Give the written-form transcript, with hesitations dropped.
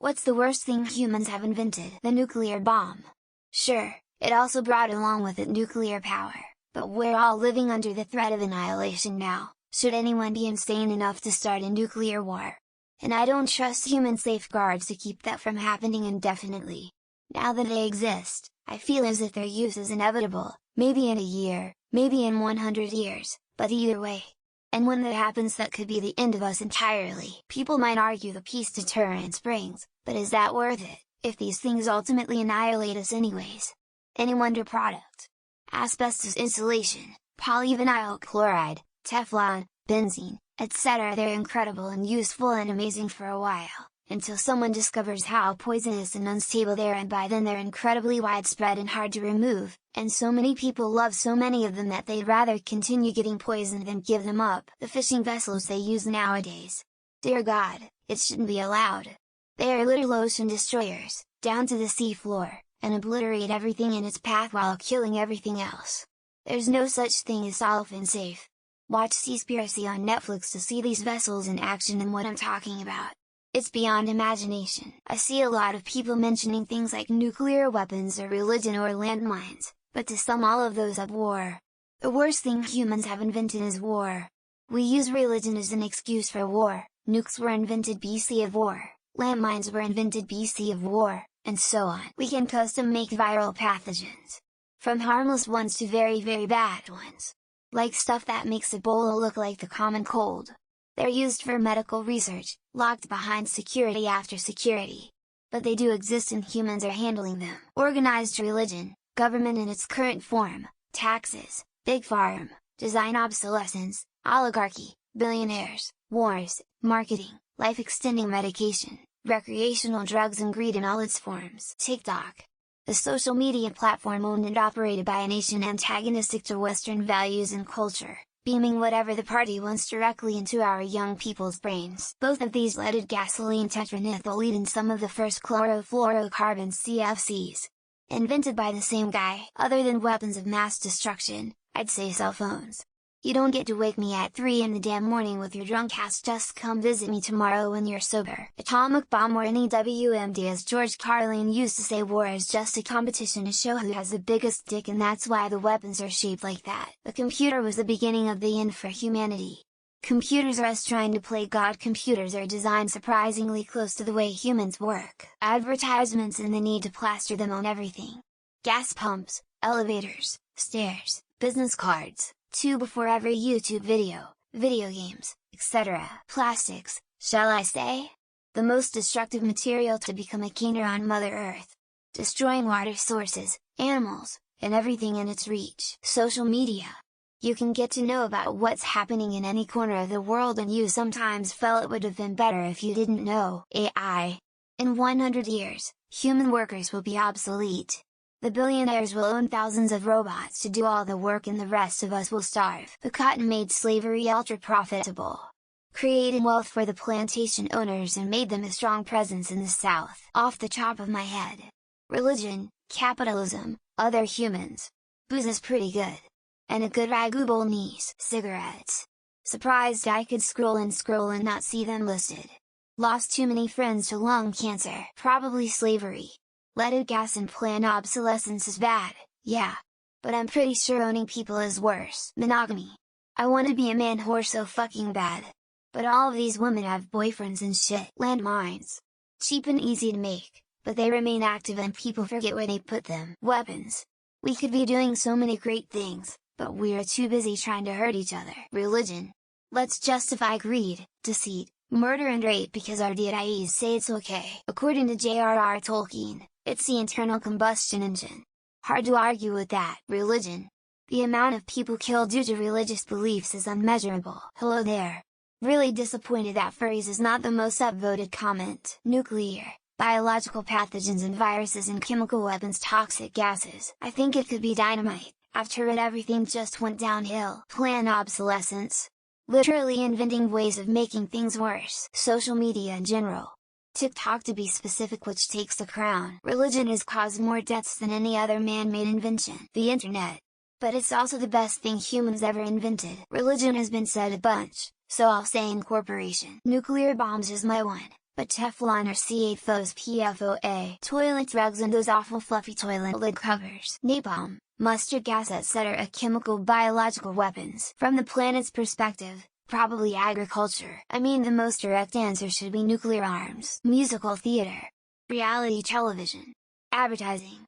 What's the worst thing humans have invented? The nuclear bomb. Sure, it also brought along with it nuclear power, but we're all living under the threat of annihilation now. Should anyone be insane enough to start a nuclear war? And I don't trust human safeguards to keep that from happening indefinitely. Now that they exist, I feel as if their use is inevitable, maybe in a year, maybe in 100 years, but either way. And when that happens, that could be the end of us entirely. People might argue the peace deterrence brings, but is that worth it, if these things ultimately annihilate us anyways? Any wonder product? Asbestos insulation, polyvinyl chloride, Teflon, benzene, etc. They're incredible and useful and amazing for a while, until someone discovers how poisonous and unstable they are, and by then they're incredibly widespread and hard to remove, and so many people love so many of them that they'd rather continue getting poisoned than give them up. The fishing vessels they use nowadays. Dear God, it shouldn't be allowed. They are literal ocean destroyers, down to the sea floor, and obliterate everything in its path while killing everything else. There's no such thing as olefin safe. Watch Seaspiracy on Netflix to see these vessels in action and what I'm talking about. It's beyond imagination. I see a lot of people mentioning things like nuclear weapons or religion or landmines, but to sum all of those up, war. The worst thing humans have invented is war. We use religion as an excuse for war, nukes were invented BC of war, landmines were invented BC of war, and so on. We can custom make viral pathogens. From harmless ones to very very bad ones. Like stuff that makes Ebola look like the common cold. They're used for medical research, locked behind security after security. But they do exist and humans are handling them. Organized religion, government in its current form, taxes, big farm, design obsolescence, oligarchy, billionaires, wars, marketing, life-extending medication, recreational drugs and greed in all its forms. TikTok. A social media platform owned and operated by a nation antagonistic to Western values and culture, beaming whatever the party wants directly into our young people's brains. Both of these leaded gasoline tetranythylate and some of the first chlorofluorocarbons CFCs. Invented by the same guy. Other than weapons of mass destruction, I'd say cell phones. You don't get to wake me at 3 in the damn morning with your drunk ass, just come visit me tomorrow when you're sober. Atomic bomb or any WMD, as George Carlin used to say, war is just a competition to show who has the biggest dick, and that's why the weapons are shaped like that. The computer was the beginning of the end for humanity. Computers are us trying to play God. Computers are designed surprisingly close to the way humans work. Advertisements and the need to plaster them on everything. Gas pumps, elevators, stairs, business cards, two before every YouTube video, video games, etc. Plastics, shall I say? The most destructive material to become a killer on Mother Earth. Destroying water sources, animals, and everything in its reach. Social media. You can get to know about what's happening in any corner of the world, and you sometimes felt it would have been better if you didn't know. AI. In 100 years, human workers will be obsolete. The billionaires will own thousands of robots to do all the work, and the rest of us will starve. The cotton made slavery ultra profitable. Created wealth for the plantation owners and made them a strong presence in the South. Off the top of my head. Religion, capitalism, other humans. Booze is pretty good. And a good ragu bolognese. Cigarettes. Surprised I could scroll and not see them listed. Lost too many friends to lung cancer. Probably slavery. Leaded gas and planned obsolescence is bad, yeah. But I'm pretty sure owning people is worse. Monogamy. I wanna be a man whore so fucking bad. But all of these women have boyfriends and shit. Landmines. Cheap and easy to make, but they remain active and people forget where they put them. Weapons. We could be doing so many great things, but we're too busy trying to hurt each other. Religion. Let's justify greed, deceit, murder and rape because our deities say it's okay. According to J.R.R. Tolkien, it's the internal combustion engine. Hard to argue with that. Religion. The amount of people killed due to religious beliefs is unmeasurable. Hello there. Really disappointed that furries is not the most upvoted comment. Nuclear, biological pathogens and viruses and chemical weapons, toxic gases. I think it could be dynamite, after it everything just went downhill. Planned obsolescence. Literally inventing ways of making things worse. Social media in general. TikTok to be specific, which takes the crown. Religion has caused more deaths than any other man-made invention. The internet. But it's also the best thing humans ever invented. Religion has been said a bunch, so I'll say incorporation. Nuclear bombs is my one, but Teflon or C8FO's PFOA, toilet rugs and those awful fluffy toilet lid covers, napalm, mustard gas, etc. chemical biological weapons. From the planet's perspective, probably agriculture. I mean, the most direct answer should be nuclear arms. Musical theater, reality television, advertising,